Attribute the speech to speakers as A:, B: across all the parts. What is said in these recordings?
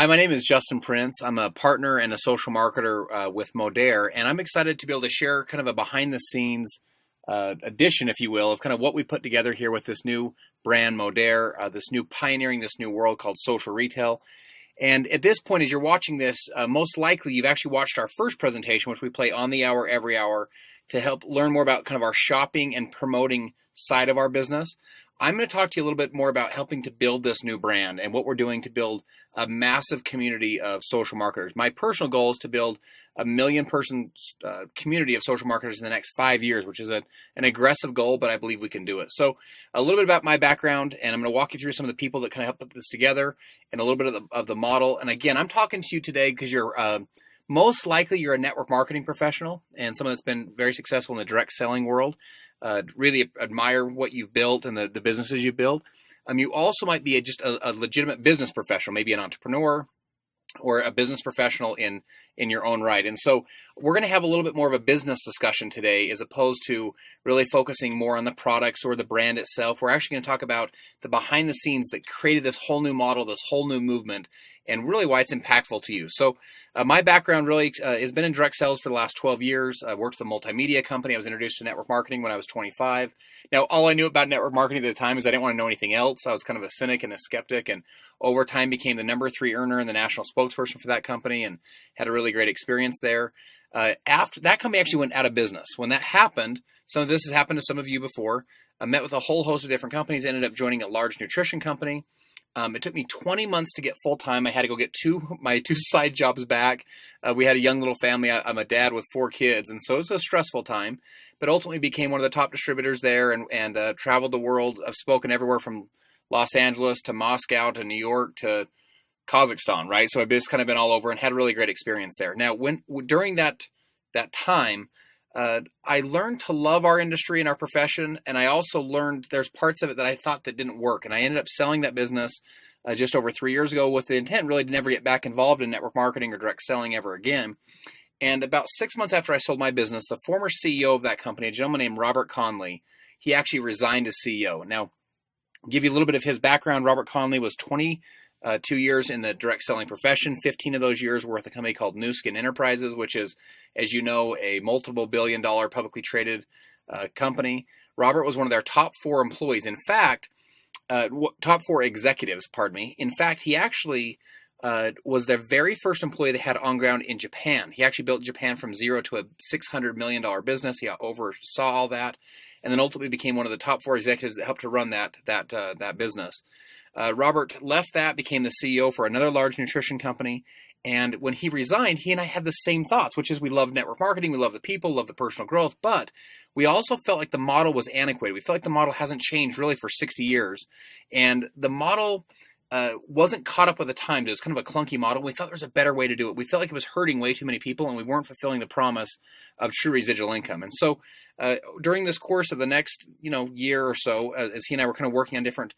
A: Hi, my name is Justin Prince. I'm a partner and a social marketer with modeömodere, and I'm excited to be able to share kind of a behind-the-scenes edition, if you will, of kind of what we put together here with this new brand modeömodere, this new pioneering this new world called social retail. And at this point, as you're watching this, most likely you've actually watched our first presentation, which we play on the hour, every hour, to help learn more about kind of our shopping and promoting side of our business. I'm going to talk to you a little bit more about helping to build this new brand and what we're doing to build a massive community of social marketers. My personal goal is to build a million-person community of social marketers in the next 5 years, which is an aggressive goal, but I believe we can do it. So a little bit about my background, and I'm going to walk you through some of the people that kind of help put this together and a little bit of the model. And again, I'm talking to you today because you're most likely you're a network marketing professional and someone that's been very successful in the direct selling world. Really admire what you've built and the businesses you've built. You also might be just a legitimate business professional, maybe an entrepreneur or a business professional in your own right. And so we're going to have a little bit more of a business discussion today as opposed to really focusing more on the products or the brand itself. We're actually going to talk about the behind the scenes that created this whole new model, this whole new movement, and really why it's impactful to you. So my background really has been in direct sales for the last 12 years. I worked with a multimedia company. I was introduced to network marketing when I was 25. Now, all I knew about network marketing at the time is I didn't want to know anything else. I was kind of a cynic and a skeptic, and over time became the number 3 earner and the national spokesperson for that company and had a really great experience there. After that company actually went out of business. When that happened, some of this has happened to some of you before. I met with a whole host of different companies, ended up joining a large nutrition company. It took me 20 months to get full-time. I had to go get my two side jobs back. We had a young little family. I'm a dad with 4 kids, and so it was a stressful time, but ultimately became one of the top distributors there and traveled the world. I've spoken everywhere from Los Angeles to Moscow to New York to Kazakhstan, right? So I've just kind of been all over and had a really great experience there. Now, during that time, I learned to love our industry and our profession, and I also learned there's parts of it that I thought that didn't work, and I ended up selling that business just over 3 years ago with the intent really to never get back involved in network marketing or direct selling ever again. And about 6 months after I sold my business, the former CEO of that company, a gentleman named Robert Conley, he actually resigned as CEO. Now, I'll give you a little bit of his background. Robert Conley was 22 years in the direct selling profession. 15 of those years were with a company called New Skin Enterprises, which is, as you know, a multiple billion-dollar publicly traded company. Robert was one of their top 4 employees. In fact, top 4 executives, pardon me. In fact, he actually was their very first employee they had on ground in Japan. He actually built Japan from zero to a $600 million business. He oversaw all that, and then ultimately became one of the top 4 executives that helped to run that business. Robert left that, became the CEO for another large nutrition company. And when he resigned, he and I had the same thoughts, which is we love network marketing, we love the people, love the personal growth, but we also felt like the model was antiquated. We felt like the model hasn't changed really for 60 years. And the model wasn't caught up with the times. It was kind of a clunky model. We thought there was a better way to do it. We felt like it was hurting way too many people, and we weren't fulfilling the promise of true residual income. And so during this course of the next year or so, as he and I were kind of working on different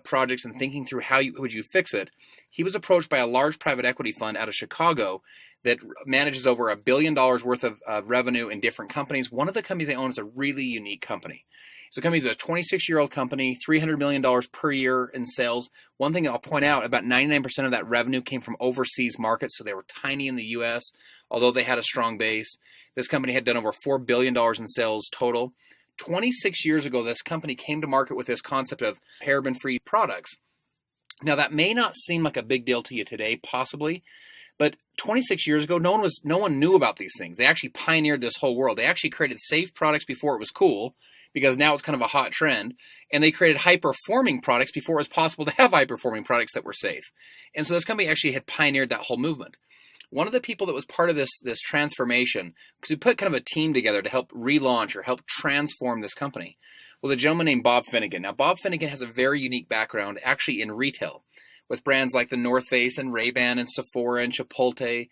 A: projects and thinking through how would you fix it, he was approached by a large private equity fund out of Chicago that manages over $1 billion worth of revenue in different companies. One of the companies they own is a really unique company. So the company is a 26-year-old company, $300 million per year in sales. One thing I'll point out, about 99% of that revenue came from overseas markets, so they were tiny in the U.S., although they had a strong base. This company had done over $4 billion in sales total. 26 years ago, this company came to market with this concept of paraben-free products. Now, that may not seem like a big deal to you today, possibly, but 26 years ago, no one knew about these things. They actually pioneered this whole world. They actually created safe products before it was cool, because now it's kind of a hot trend, and they created high-performing products before it was possible to have high-performing products that were safe. And so this company actually had pioneered that whole movement. One of the people that was part of this transformation, because we put kind of a team together to help relaunch or help transform this company, was a gentleman named Bob Finnegan. Now, Bob Finnegan has a very unique background actually in retail, with brands like the North Face and Ray-Ban and Sephora and Chipotle,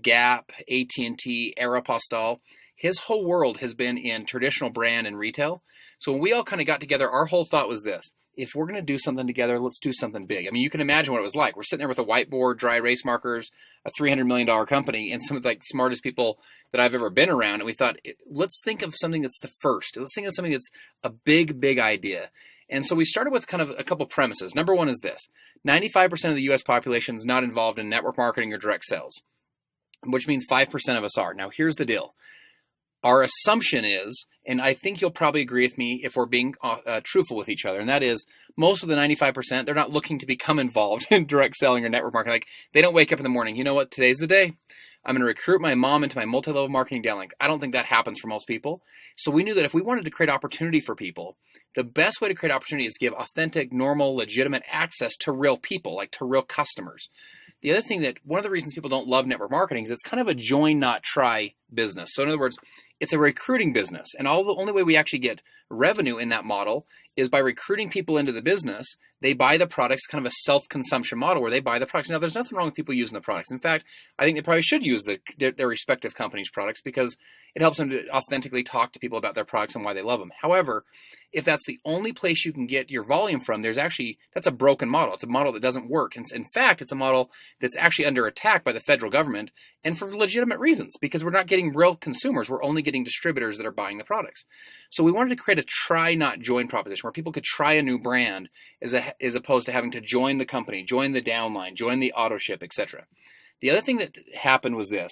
A: Gap, AT&T, Aeropostale. His whole world has been in traditional brand and retail. So when we all kind of got together, our whole thought was this: if we're going to do something together, let's do something big. I mean, you can imagine what it was like. We're sitting there with a whiteboard, dry erase markers, a $300 million company, and some of the smartest people that I've ever been around. And we thought, let's think of something that's the first. Let's think of something that's a big, big idea. And so we started with kind of a couple premises. Number one is this: 95% of the US population is not involved in network marketing or direct sales, which means 5% of us are. Now, here's the deal. Our assumption is, and I think you'll probably agree with me if we're being truthful with each other, and that is most of the 95%, they're not looking to become involved in direct selling or network marketing. Like, they don't wake up in the morning, you know what, today's the day. I'm going to recruit my mom into my multi-level marketing downlink. I don't think that happens for most people. So we knew that if we wanted to create opportunity for people, the best way to create opportunity is give authentic, normal, legitimate access to real people, like to real customers. The other thing that one of the reasons people don't love network marketing is it's kind of a join, not try business. So in other words, it's a recruiting business. And the only way we actually get revenue in that model is by recruiting people into the business. They buy the products, kind of a self-consumption model where they buy the products. Now, there's nothing wrong with people using the products. In fact, I think they probably should use their respective companies' products because it helps them to authentically talk to people about their products and why they love them. However, if that's the only place you can get your volume from, that's a broken model. It's a model that doesn't work. And in fact, it's a model that's actually under attack by the federal government, and for legitimate reasons, because we're not getting real consumers. We're only getting distributors that are buying the products. So we wanted to create a try, not join proposition where people could try a new brand as opposed to having to join the company, join the downline, join the auto ship, etc. The other thing that happened was this.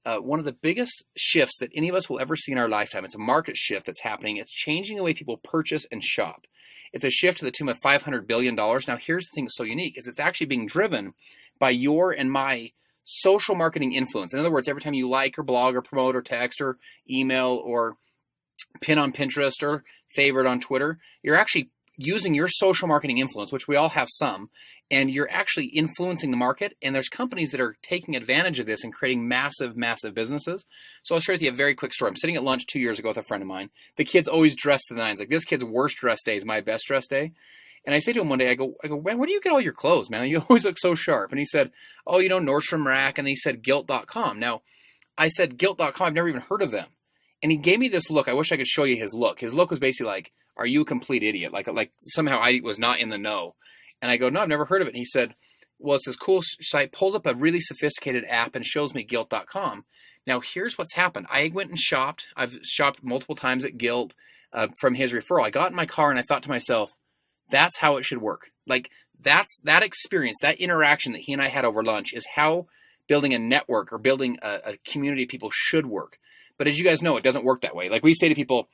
A: One of the biggest shifts that any of us will ever see in our lifetime, it's a market shift that's happening. It's changing the way people purchase and shop. It's a shift to the tune of $500 billion. Now, here's the thing that's so unique is it's actually being driven by your and my social marketing influence. In other words, every time you like or blog or promote or text or email or pin on Pinterest or favorite on Twitter, you're actually using your social marketing influence, which we all have some, and you're actually influencing the market. And there's companies that are taking advantage of this and creating massive, massive businesses. So I'll share with you a very quick story. I'm sitting at lunch 2 years ago with a friend of mine. The kid's always dressed to the nines. Like, this kid's worst dress day is my best dress day. And I say to him one day, I go, man, where do you get all your clothes, man? You always look so sharp. And he said, oh, Nordstrom Rack. And he said, Gilt.com. Now, I said, Gilt.com. I've never even heard of them. And he gave me this look. I wish I could show you his look. His look was basically like, are you a complete idiot? Like somehow I was not in the know. And I go, no, I've never heard of it. And he said, well, it's this cool site, pulls up a really sophisticated app and shows me Gilt.com. Now, here's what's happened. I went and shopped. I've shopped multiple times at Gilt from his referral. I got in my car and I thought to myself, that's how it should work. Like, that experience, that interaction that he and I had over lunch is how building a network or building a community of people should work. But as you guys know, it doesn't work that way. Like, we say to people,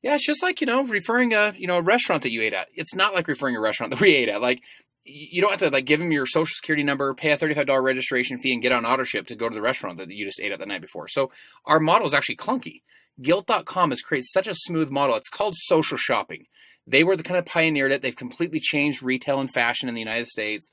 A: yeah, it's just like, referring a restaurant that you ate at. It's not like referring a restaurant that we ate at. Like, you don't have to give them your social security number, pay a $35 registration fee, and get on auto ship to go to the restaurant that you just ate at the night before. So our model is actually clunky. Gilt.com has created such a smooth model. It's called social shopping. They were the kind of pioneered it. They've completely changed retail and fashion in the United States.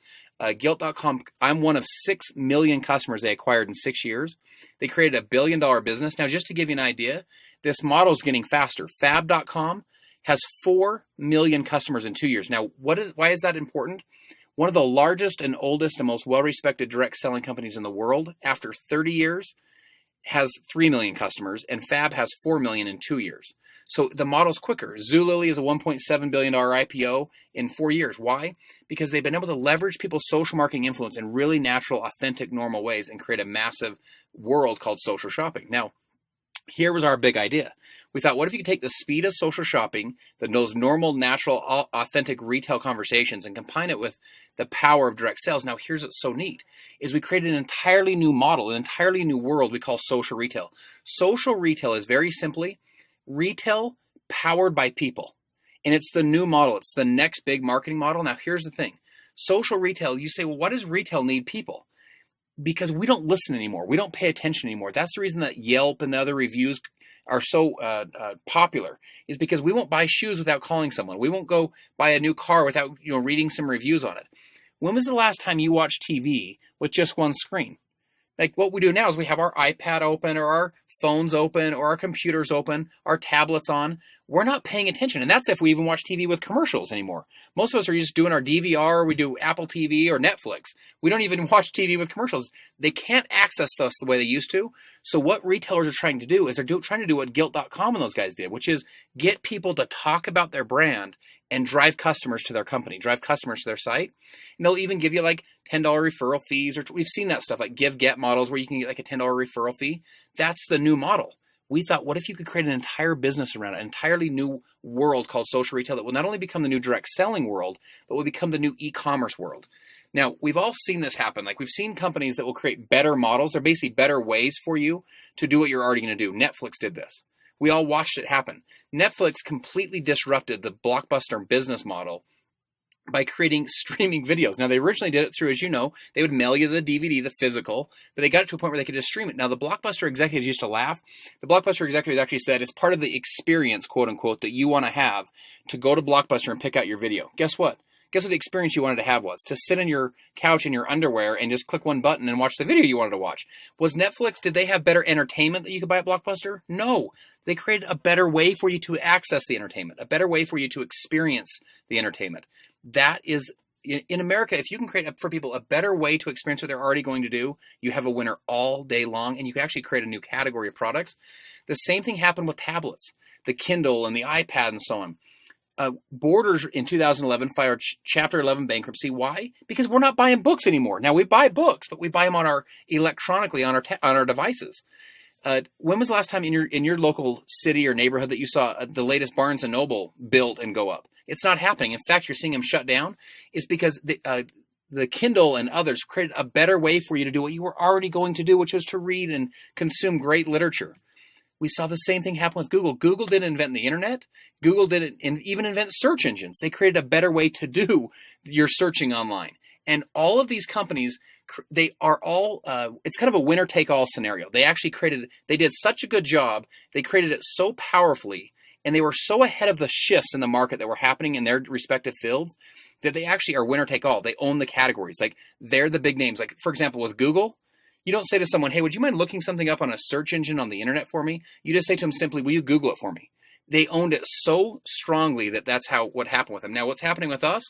A: Gilt.com, I'm one of 6 million customers they acquired in 6 years. They created a $1 billion business. Now, just to give you an idea, this model is getting faster. Fab.com has 4 million customers in 2 years. Now, why is that important? One of the largest and oldest and most well-respected direct selling companies in the world, after 30 years, has 3 million customers, and Fab has 4 million in 2 years. So the model's quicker. Zulily is a $1.7 billion IPO in 4 years. Why? Because they've been able to leverage people's social marketing influence in really natural, authentic, normal ways and create a massive world called social shopping. Now, here was our big idea. We thought, what if you could take the speed of social shopping, those normal, natural, authentic retail conversations, and combine it with the power of direct sales? Now, here's what's so neat, is we created an entirely new model, an entirely new world we call social retail. Social retail is very simply retail powered by people. And it's the new model. It's the next big marketing model. Now, here's the thing. Social retail, you say, well, what does retail need people? Because we don't listen anymore. We don't pay attention anymore. That's the reason that Yelp and the other reviews are so popular, is because we won't buy shoes without calling someone. We won't go buy a new car without reading some reviews on it. When was the last time you watched TV with just one screen? Like, what we do now is we have our iPad open or our phones open or our computers open, our tablets on. We're not paying attention. And that's if we even watch TV with commercials anymore. Most of us are just doing our DVR, we do Apple TV or Netflix. We don't even watch TV with commercials. They can't access us the way they used to. So what retailers are trying to do is they're trying to do what Gilt.com and those guys did, which is get people to talk about their brand and drive customers to their company, drive customers to their site. And they'll even give you like $10 referral fees, or we've seen that stuff like give-get models where you can get like a $10 referral fee. That's the new model. we thought, what if you could create an entire business around it, an entirely new world called social retail that will not only become the new direct selling world, but will become the new e-commerce world. Now, we've all seen this happen. Like, we've seen companies that will create better models. They're basically better ways for you to do what you're already going to do. Netflix did this. We all watched it happen. Netflix completely disrupted the Blockbuster business model by creating streaming videos. Now, they originally did it through, as you know, they would mail you the DVD, the physical, but they got it to a point where they could just stream it. Now, the Blockbuster executives used to laugh. The Blockbuster executives actually said it's part of the experience, quote unquote, that you want to have to go to Blockbuster and pick out your video. Guess what? Guess what the experience you wanted to have was? To sit on your couch in your underwear and just click one button and watch the video you wanted to watch. Was Netflix, did they have better entertainment that you could buy at Blockbuster? No. They created a better way for you to access the entertainment, a better way for you to experience the entertainment. That is, in America, if you can create for people a better way to experience what they're already going to do, you have a winner all day long, and you can actually create a new category of products. The same thing happened with tablets, the Kindle and the iPad and so on. Borders in 2011 filed Chapter 11 bankruptcy. Why? Because we're not buying books anymore. Now, we buy books, but we buy them electronically on our devices. When was the last time in your local city or neighborhood that you saw the latest Barnes & Noble built and go up? It's not happening. In fact, you're seeing them shut down. It's because the Kindle and others created a better way for you to do what you were already going to do, which was to read and consume great literature. We saw the same thing happen with Google. Google didn't invent the internet. Google didn't even invent search engines. They created a better way to do your searching online. And all of these companies, they are all, it's kind of a winner-take-all scenario. They did such a good job. They created it so powerfully, and they were so ahead of the shifts in the market that were happening in their respective fields that they actually are winner-take-all. They own the categories. Like, they're the big names. Like, for example, with Google, you don't say to someone, hey, would you mind looking something up on a search engine on the internet for me? You just say to them simply, will you Google it for me? They owned it so strongly that that's what happened with them. Now, what's happening with us?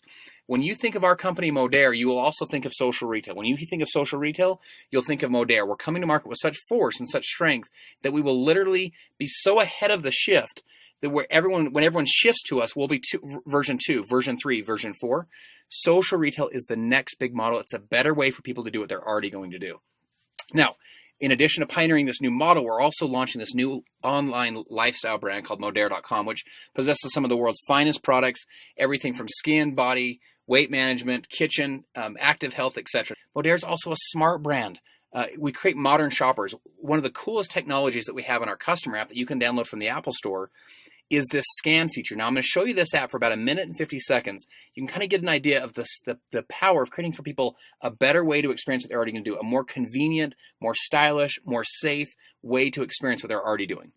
A: When you think of our company, Modere, you will also think of social retail. When you think of social retail, you'll think of Modere. We're coming to market with such force and such strength that we will literally be so ahead of the shift that when everyone shifts to us, we'll be version 2, version 3, version 4. Social retail is the next big model. It's a better way for people to do what they're already going to do. Now, in addition to pioneering this new model, we're also launching this new online lifestyle brand called Modere.com, which possesses some of the world's finest products, everything from skin, body, weight management, kitchen, active health, etc. Modere is also a smart brand. We create modern shoppers. One of the coolest technologies that we have in our customer app that you can download from the Apple Store is this scan feature. Now, I'm going to show you this app for about 1 minute and 50 seconds. You can kind of get an idea of the power of creating for people a better way to experience what they're already going to do, a more convenient, more stylish, more safe way to experience what they're already doing.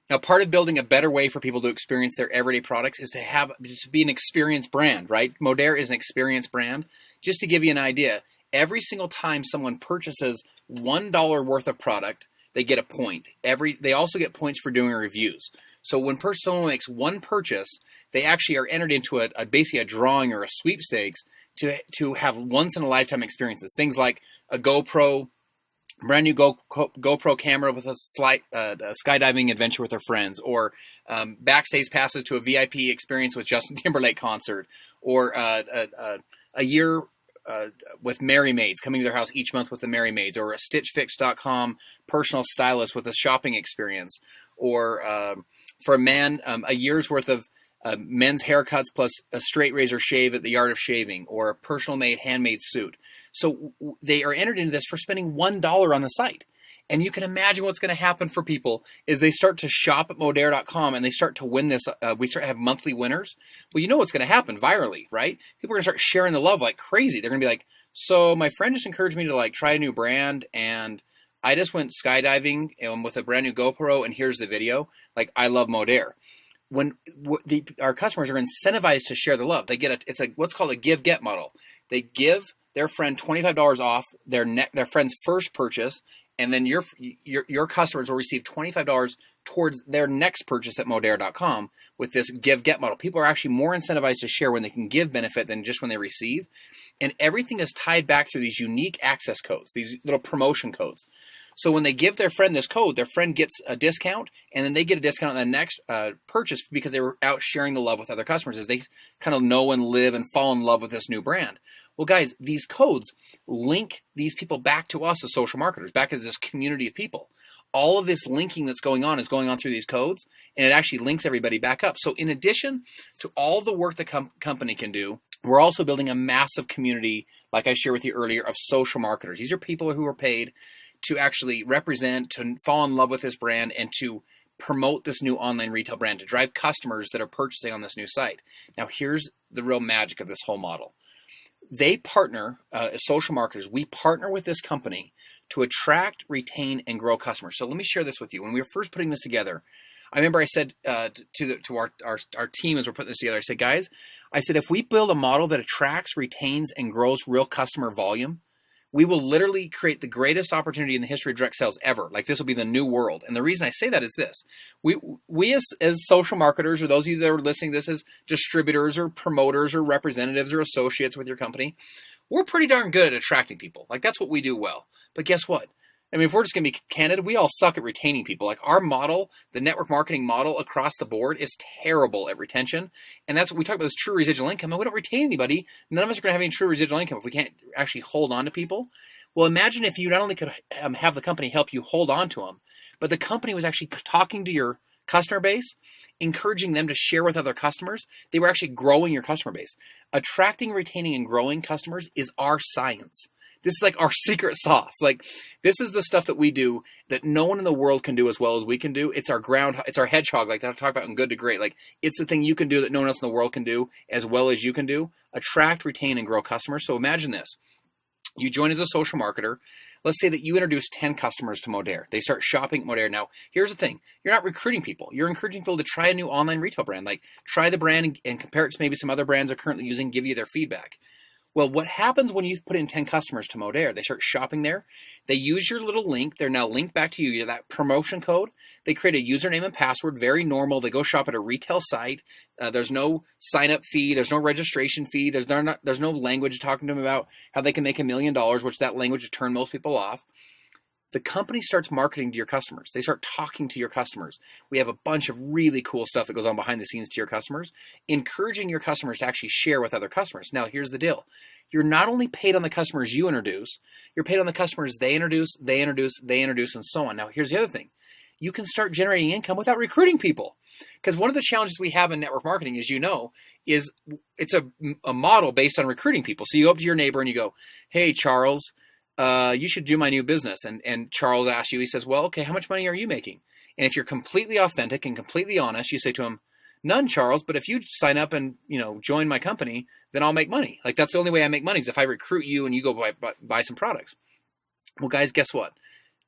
A: Now, part of building a better way for people to experience their everyday products is to be an experience brand, right? Modere is an experience brand. Just to give you an idea, every single time someone purchases $1 worth of product, they get a point. They also get points for doing reviews. So when someone makes one purchase, they actually are entered into basically a drawing or a sweepstakes to have once in a lifetime experiences. Things like a GoPro, brand new GoPro camera with a skydiving adventure with their friends, or backstage passes to a VIP experience with Justin Timberlake concert, or a year with Merry Maids, coming to their house each month with the Merry Maids, or a StitchFix.com personal stylist with a shopping experience, or for a man, a year's worth of men's haircuts plus a straight razor shave at the Art of Shaving, or a personal made handmade suit. So they are entered into this for spending $1 on the site. And you can imagine what's going to happen for people is they start to shop at modeare.com and they start to win this. We start to have monthly winners. Well, you know what's going to happen virally, right? People are going to start sharing the love like crazy. They're going to be like, so my friend just encouraged me to like try a new brand, and I just went skydiving with a brand new GoPro, and here's the video. Like, I love Modere. When our customers are incentivized to share the love, they get it's what's called a give-get model. They give their friend $25 off their friend's first purchase, and then your customers will receive $25 towards their next purchase at modeare.com with this give-get model. People are actually more incentivized to share when they can give benefit than just when they receive. And everything is tied back through these unique access codes, these little promotion codes. So when they give their friend this code, their friend gets a discount, and then they get a discount on the next purchase because they were out sharing the love with other customers as they kind of know and live and fall in love with this new brand. Well, guys, these codes link these people back to us as social marketers, back as this community of people. All of this linking that's going on is going on through these codes, and it actually links everybody back up. So in addition to all the work the company can do, we're also building a massive community, like I shared with you earlier, of social marketers. These are people who are paid to actually represent, to fall in love with this brand, and to promote this new online retail brand, to drive customers that are purchasing on this new site. Now, here's the real magic of this whole model. They partner, as social marketers, we partner with this company to attract, retain, and grow customers. So let me share this with you. When we were first putting this together, I remember I said to our team as we're putting this together, I said, guys, if we build a model that attracts, retains, and grows real customer volume, we will literally create the greatest opportunity in the history of direct sales ever. Like, this will be the new world. And the reason I say that is this. We as social marketers, or those of you that are listening to this as distributors or promoters or representatives or associates with your company, we're pretty darn good at attracting people. Like, that's what we do well. But guess what? I mean, if we're just going to be candid, we all suck at retaining people. Like, our model, the network marketing model across the board, is terrible at retention. And that's what we talk about, this true residual income. And we don't retain anybody. None of us are going to have any true residual income if we can't actually hold on to people. Well, imagine if you not only could have the company help you hold on to them, but the company was actually talking to your customer base, encouraging them to share with other customers. They were actually growing your customer base. Attracting, retaining, and growing customers is our science. This is like our secret sauce. Like, this is the stuff that we do that no one in the world can do as well as we can do. It's our it's our hedgehog, like that I talk about in Good to Great. Like, it's the thing you can do that no one else in the world can do as well as you can do. Attract, retain, and grow customers. So imagine this. You join as a social marketer. Let's say that you introduce 10 customers to Modere. They start shopping at Modere. Now, here's the thing. You're not recruiting people. You're encouraging people to try a new online retail brand. Like, try the brand and compare it to maybe some other brands they're currently using, give you their feedback. Well, what happens when you put in 10 customers to Modere? They start shopping there. They use your little link. They're now linked back to you, that promotion code. They create a username and password, very normal. They go shop at a retail site. There's no sign-up fee. There's no registration fee. There's no language talking to them about how they can make $1 million, which that language would turn most people off. The company starts marketing to your customers. They start talking to your customers. We have a bunch of really cool stuff that goes on behind the scenes to your customers, encouraging your customers to actually share with other customers. Now, here's the deal. You're not only paid on the customers you introduce, you're paid on the customers they introduce, and so on. Now, here's the other thing. You can start generating income without recruiting people. Because one of the challenges we have in network marketing, as you know, is it's a model based on recruiting people. So you go up to your neighbor and you go, hey, Charles, you should do my new business. And Charles asks you, he says, well, okay, how much money are you making? And if you're completely authentic and completely honest, you say to him, none, Charles, but if you sign up and, join my company, then I'll make money. Like, that's the only way I make money is if I recruit you and you go buy some products. Well, guys, guess what?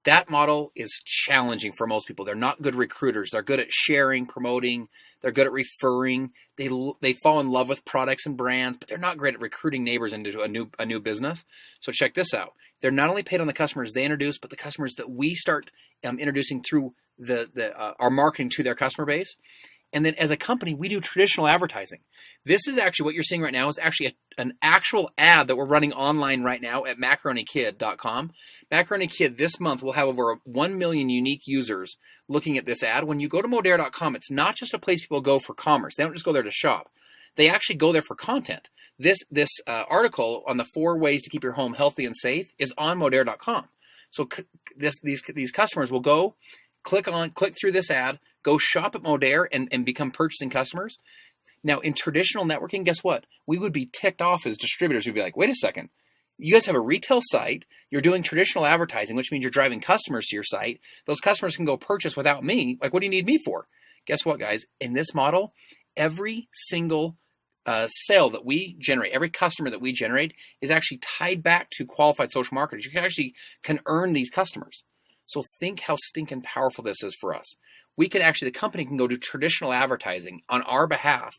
A: That model is challenging for most people. They're not good recruiters. They're good at sharing, promoting. They're good at referring. They fall in love with products and brands, but they're not great at recruiting neighbors into a new business. So check this out. They're not only paid on the customers they introduce, but the customers that we start introducing through our marketing to their customer base. And then as a company, we do traditional advertising. This is actually what you're seeing right now is actually an actual ad that we're running online right now at macaronikid.com. Macaroni Kid this month will have over 1 million unique users looking at this ad. When you go to modeare.com, it's not just a place people go for commerce. They don't just go there to shop. They actually go there for content. This article on the 4 ways to keep your home healthy and safe is on modeare.com. So these customers will go click through this ad, go shop at Modere and become purchasing customers. Now, in traditional networking, guess what? We would be ticked off as distributors. We'd be like, wait a second. You guys have a retail site. You're doing traditional advertising, which means you're driving customers to your site. Those customers can go purchase without me. Like, what do you need me for? Guess what, guys? In this model, every single sale that we generate, every customer that we generate is actually tied back to qualified social marketers. You can earn these customers. So think how stinking powerful this is for us. The company can go do traditional advertising on our behalf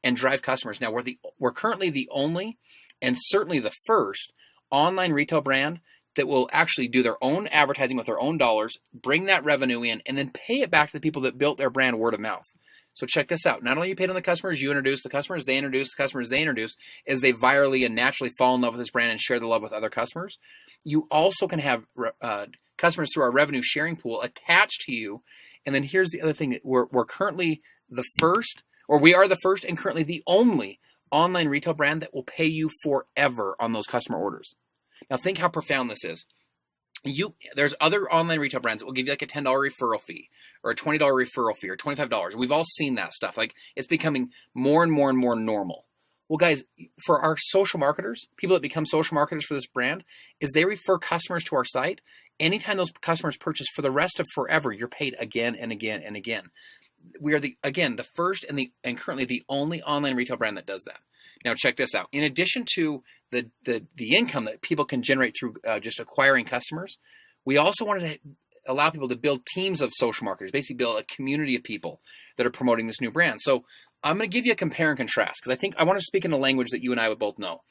A: and drive customers. Now, we're currently the only and certainly the first online retail brand that will actually do their own advertising with their own dollars, bring that revenue in, and then pay it back to the people that built their brand word of mouth. So check this out. Not only you paid on the customers you introduce, the customers they introduce, as they virally and naturally fall in love with this brand and share the love with other customers, you also can have customers through our revenue sharing pool attached to you. And then here's the other thing. That we're currently the first, or we are the first and currently the only online retail brand that will pay you forever on those customer orders. Now think how profound this is. There's other online retail brands that will give you like a $10 referral fee or a $20 referral fee or $25. We've all seen that stuff. Like, it's becoming more and more and more normal. Well, guys, for our social marketers, people that become social marketers for this brand, is they refer customers to our site. Anytime those customers purchase for the rest of forever, you're paid again and again and again. We are the first and currently the only online retail brand that does that. Now check this out. In addition to the income that people can generate through just acquiring customers, we also wanted to allow people to build teams of social marketers, basically build a community of people that are promoting this new brand. So I'm going to give you a compare and contrast because I want to speak in a language that you and I would both know.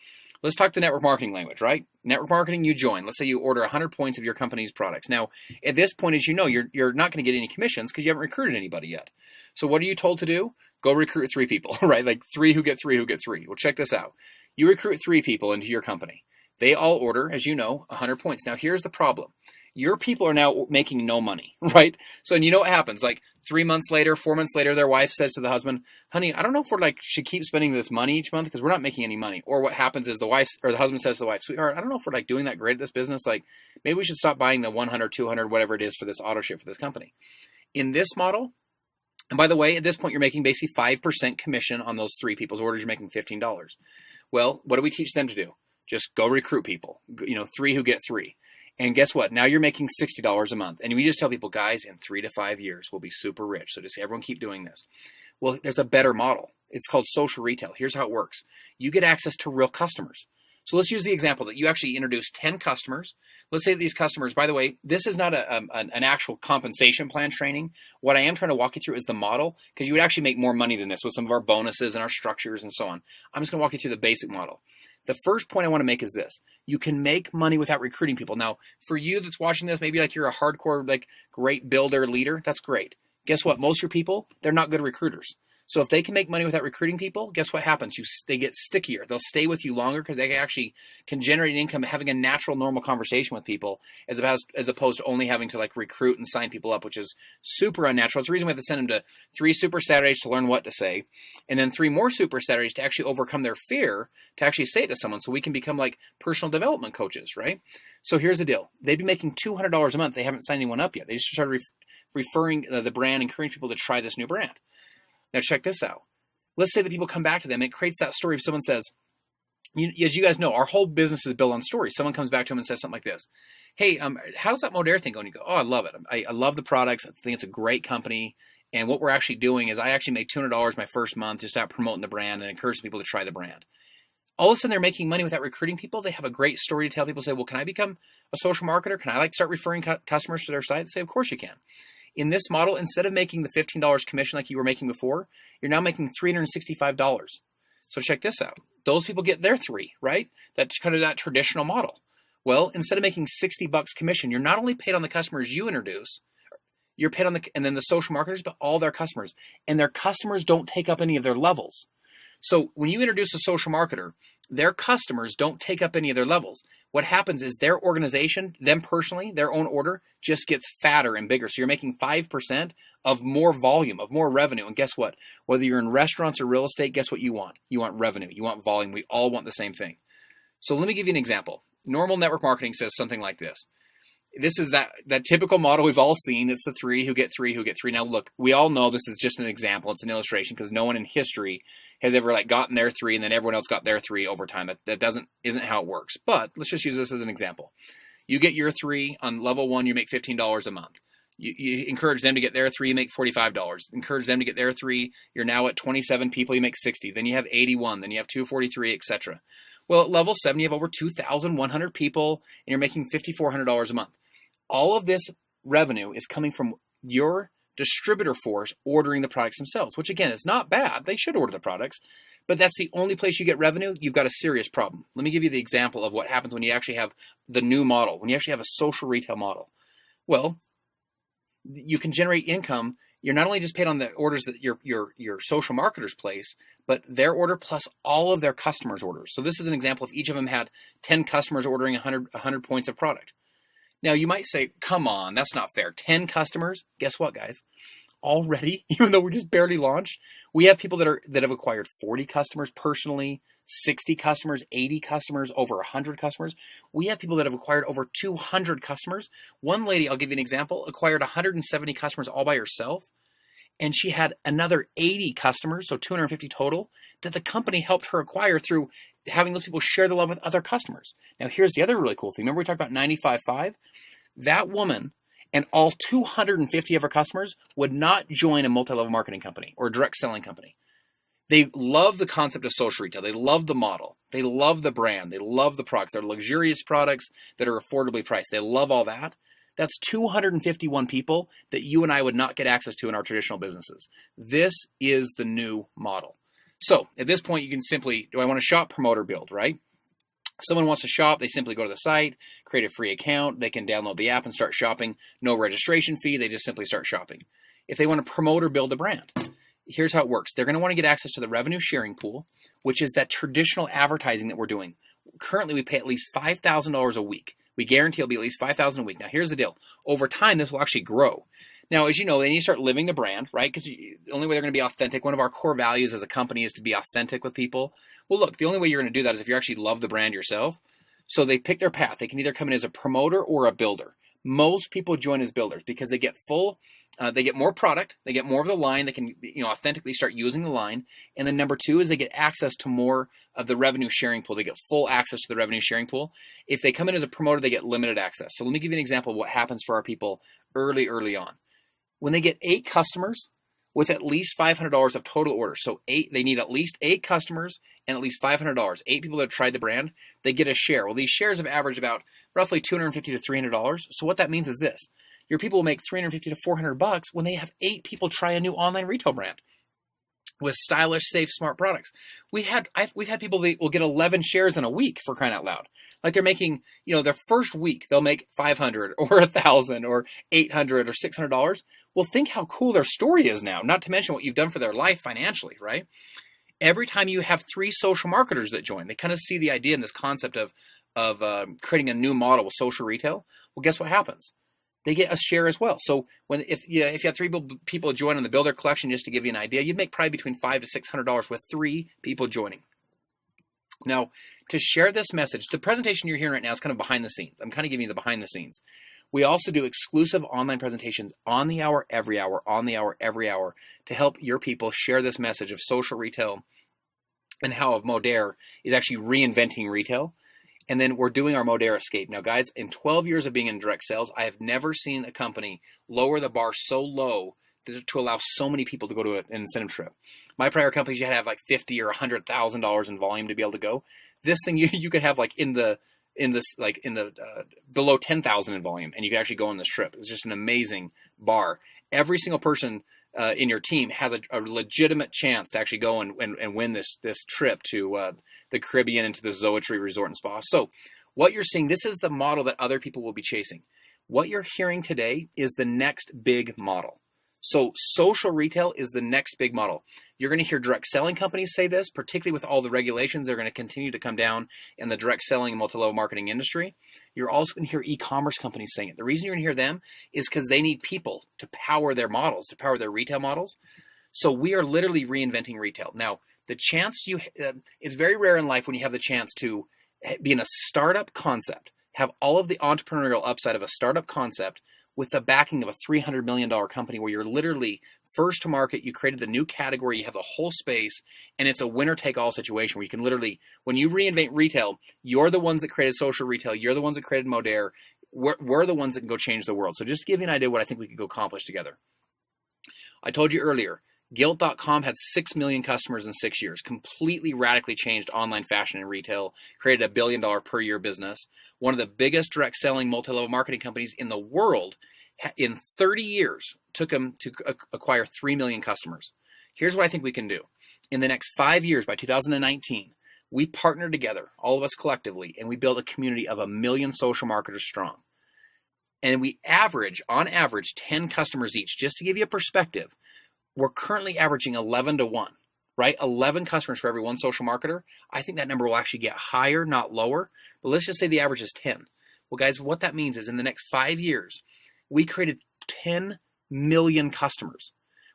A: Let's talk the network marketing language, right? Network marketing, you join. Let's say you order 100 points of your company's products. Now, at this point, as you know, you're not going to get any commissions because you haven't recruited anybody yet. So what are you told to do? Go recruit 3 people, right? Like 3 who get 3 who get 3. Well, check this out. You recruit 3 people into your company. They all order, as you know, 100 points. Now, here's the problem. Your people are now making no money, right? So, and you know what happens? Like 3 months later, 4 months later, their wife says to the husband, honey, I don't know if should keep spending this money each month because we're not making any money. Or what happens is the husband says to the wife, sweetheart, I don't know if we're doing that great at this business. Like, maybe we should stop buying the 100, 200, whatever it is for this auto ship for this company. In this model, and by the way, at this point, you're making basically 5% commission on those 3 people's orders. You're making $15. Well, what do we teach them to do? Just go recruit people, 3 who get 3. And guess what? Now you're making $60 a month. And we just tell people, guys, in 3 to 5 years, we'll be super rich. So just everyone keep doing this. Well, there's a better model. It's called social retail. Here's how it works. You get access to real customers. So let's use the example that you actually introduce 10 customers. Let's say that these customers, by the way, this is not an actual compensation plan training. What I am trying to walk you through is the model, because you would actually make more money than this with some of our bonuses and our structures and so on. I'm just going to walk you through the basic model. The first point I want to make is this. You can make money without recruiting people. Now, for you that's watching this, maybe you're a hardcore, great builder, leader. That's great. Guess what? Most of your people, they're not good recruiters. So if they can make money without recruiting people, guess what happens? They get stickier. They'll stay with you longer because they actually can generate income having a natural, normal conversation with people as opposed to only having to recruit and sign people up, which is super unnatural. It's the reason we have to send them to 3 Super Saturdays to learn what to say, and then 3 more Super Saturdays to actually overcome their fear to actually say it to someone so we can become personal development coaches, right? So here's the deal. They'd be making $200 a month. They haven't signed anyone up yet. They just started referring the brand, encouraging people to try this new brand. Now check this out. Let's say that people come back to them. It creates that story. If someone says, as you guys know, our whole business is built on stories. Someone comes back to them and says something like this. Hey, how's that Modere thing going? You go, oh, I love it. I love the products. I think it's a great company. And what we're actually doing is I actually make $200 my first month to start promoting the brand and encourage people to try the brand. All of a sudden they're making money without recruiting people. They have a great story to tell. People say, well, can I become a social marketer? Can I start referring customers to their site? They say, of course you can. In this model, instead of making the $15 commission like you were making before, you're now making $365. So check this out. Those people get their 3, right? That's kind of that traditional model. Well, instead of making $60 commission, you're not only paid on the customers you introduce, you're paid on and then the social marketers, but all their customers. And their customers don't take up any of their levels. So when you introduce a social marketer, their customers don't take up any of their levels. What happens is their organization, them personally, their own order just gets fatter and bigger. So you're making 5% of more volume, of more revenue. And guess what? Whether you're in restaurants or real estate, guess what you want? You want revenue. You want volume. We all want the same thing. So let me give you an example. Normal network marketing says something like this. This is that typical model we've all seen. It's the 3 who get 3 who get 3. Now, look, we all know this is just an example. It's an illustration because no one in history has ever gotten their 3 and then everyone else got their 3 over time. That isn't how it works. But let's just use this as an example. You get your 3 on level 1, you make $15 a month. You encourage them to get their 3, you make $45. Encourage them to get their 3, you're now at 27 people, you make 60. Then you have 81, then you have 243, etc. Well, at level 7, you have over 2,100 people and you're making $5,400 a month. All of this revenue is coming from your distributor force ordering the products themselves, which again is not bad. They should order the products, but that's the only place you get revenue. You've got a serious problem. Let me give you the example of what happens when you actually have the new model, when you actually have a social retail model. Well, you can generate income. You're not only just paid on the orders that your social marketers place, but their order plus all of their customers' orders. So this is an example if each of them had 10 customers ordering 100 points of product. Now, you might say, come on, that's not fair. 10 customers. Guess what, guys? Already, even though we're just barely launched, we have people that have acquired 40 customers personally, 60 customers, 80 customers, over 100 customers. We have people that have acquired over 200 customers. One lady, I'll give you an example, acquired 170 customers all by herself, and she had another 80 customers, so 250 total, that the company helped her acquire through having those people share the love with other customers. Now, here's the other really cool thing. Remember we talked about 95.5? That woman and all 250 of her customers would not join a multi-level marketing company or a direct selling company. They love the concept of social retail. They love the model. They love the brand. They love the products. They're luxurious products that are affordably priced. They love all that. That's 251 people that you and I would not get access to in our traditional businesses. This is the new model. So at this point, you can simply, do I want to shop, promote, or build, right? If someone wants to shop, they simply go to the site, create a free account. They can download the app and start shopping. No registration fee. They just simply start shopping. If they want to promote or build a brand, here's how it works. They're going to want to get access to the revenue sharing pool, which is that traditional advertising that we're doing. Currently, we pay at least $5,000 a week. We guarantee it'll be at least $5,000 a week. Now, here's the deal. Over time, this will actually grow. Now, as you know, then you start living the brand, right? Because the only way they're going to be authentic, one of our core values as a company is to be authentic with people. Well, look, the only way you're going to do that is if you actually love the brand yourself. So they pick their path. They can either come in as a promoter or a builder. Most people join as builders because they get they get more product, they get more of the line, they can authentically start using the line. And then number 2 is they get access to more of the revenue sharing pool. They get full access to the revenue sharing pool. If they come in as a promoter, they get limited access. So let me give you an example of what happens for our people early on. When they get 8 customers with at least $500 of total orders, so they need at least 8 customers and at least $500, 8 people that have tried the brand, they get a share. Well, these shares have averaged about roughly $250 to $300. So what that means is this. Your people will make $350 to $400 when they have 8 people try a new online retail brand with stylish, safe, smart products. We've had people that will get 11 shares in a week, for crying out loud. Like they're making, their first week, they'll make $500 or $1,000 or $800 or $600. Well, think how cool their story is now, not to mention what you've done for their life financially, right? Every time you have 3 social marketers that join, they kind of see the idea in this concept of creating a new model with social retail. Well, guess what happens? They get a share as well. So if you have 3 people join on the Builder Collection, just to give you an idea, you'd make probably between $500 to $600 with 3 people joining. Now, to share this message, the presentation you're hearing right now is kind of behind the scenes. I'm kind of giving you the behind the scenes. We also do exclusive online presentations on the hour, every hour, on the hour, every hour, to help your people share this message of social retail and how Modere is actually reinventing retail. And then we're doing our Modere Escape. Now, guys, in 12 years of being in direct sales, I have never seen a company lower the bar so low to allow so many people to go to an incentive trip. My prior companies, you had to have like $50,000 or $100,000 in volume to be able to go. This thing you could have like below 10,000 in volume, and you can actually go on this trip. It's just an amazing bar. Every single person in your team has a legitimate chance to actually go and win this trip to the Caribbean and to the Zoetry Resort and Spa. So what you're seeing, this is the model that other people will be chasing. What you're hearing today is the next big model. So social retail is the next big model. You're going to hear direct selling companies say this, particularly with all the regulations. They're going to continue to come down in the direct selling and multi-level marketing industry. You're also going to hear e-commerce companies saying it. The reason you're going to hear them is because they need people to power their models, to power their retail models. So we are literally reinventing retail. Now, the chance it's very rare in life when you have the chance to be in a startup concept, have all of the entrepreneurial upside of a startup concept with the backing of a $300 million company where you're literally first to market, you created the new category, you have the whole space, and it's a winner-take-all situation where you can literally, when you reinvent retail, you're the ones that created social retail, you're the ones that created Modere, we're the ones that can go change the world. So just to give you an idea what I think we could go accomplish together. I told you earlier, Gilt.com had 6 million customers in 6 years, completely radically changed online fashion and retail, created $1 billion per year business. One of the biggest direct selling multi-level marketing companies in the world in 30 years took them to acquire 3 million customers. Here's what I think we can do. In the next 5 years, by 2019, we partner together, all of us collectively, and we build a community of 1 million social marketers strong. And we average, on average, 10 customers each. Just to give you a perspective, we're currently averaging 11 to 1, right? 11 customers for every one social marketer. I think that number will actually get higher, not lower. But let's just say the average is 10. Well, guys, what that means is in the next 5 years, we created 10 million customers.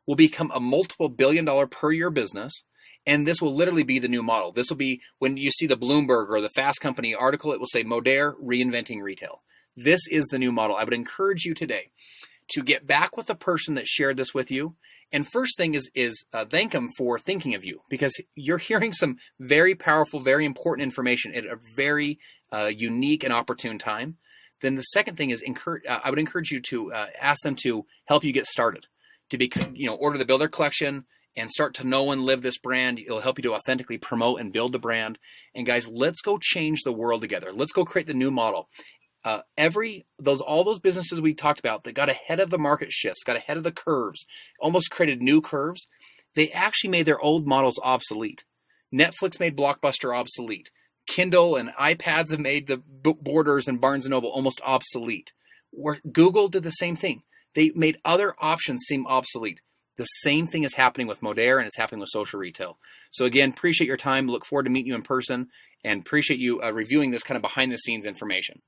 A: We'll become a multiple billion-dollar per year business, and this will literally be the new model. This will be, when you see the Bloomberg or the Fast Company article, it will say Modere reinventing retail. This is the new model. I would encourage you today to get back with the person that shared this with you. And first thing is thank them for thinking of you, because you're hearing some very powerful, very important information at a very unique and opportune time. Then the second thing is I would encourage you to ask them to help you get started, to order the Builder Collection and start to know and live this brand. It'll help you to authentically promote and build the brand. And guys, let's go change the world together. Let's go create the new model. All those businesses we talked about that got ahead of the market shifts, got ahead of the curves, almost created new curves, they actually made their old models obsolete. Netflix made Blockbuster obsolete. Kindle and iPads have made the Borders and Barnes & Noble almost obsolete. Google did the same thing. They made other options seem obsolete. The same thing is happening with Modere, and it's happening with social retail. So again, appreciate your time. Look forward to meeting you in person, and appreciate you reviewing this kind of behind-the-scenes information.